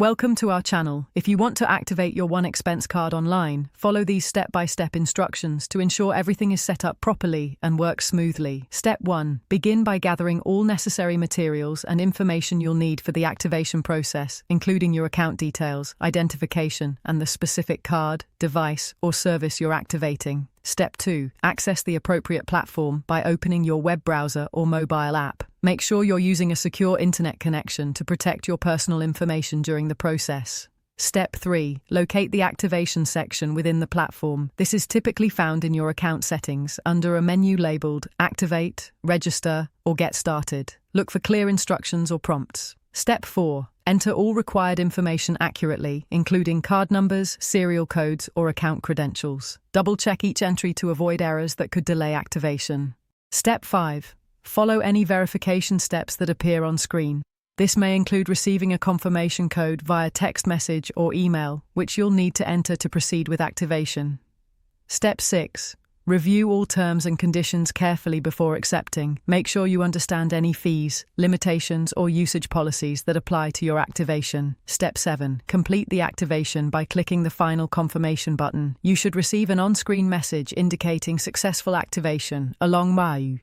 Welcome to our channel. If you want to activate your OneExpense card online, follow these step-by-step instructions to ensure everything is set up properly and works smoothly. Step 1. Begin by gathering all necessary materials and information you'll need for the activation process, including your account details, identification, and the specific card, device, or service you're activating. Step 2. Access the appropriate platform by opening your web browser or mobile app. Make sure you're using a secure internet connection to protect your personal information during the process. Step 3. Locate the activation section within the platform. This is typically found in your account settings under a menu labeled Activate, Register, or Get Started. Look for clear instructions or prompts. Step 4. Enter all required information accurately, including card numbers, serial codes, or account credentials. Double-check each entry to avoid errors that could delay activation. Step 5. Follow any verification steps that appear on screen. This may include receiving a confirmation code via text message or email, which you'll need to enter to proceed with activation. Step 6. Review all terms and conditions carefully before accepting. Make sure you understand any fees, limitations, or usage policies that apply to your activation. Step 7. Complete the activation by clicking the final confirmation button. You should receive an on-screen message indicating successful activation, along with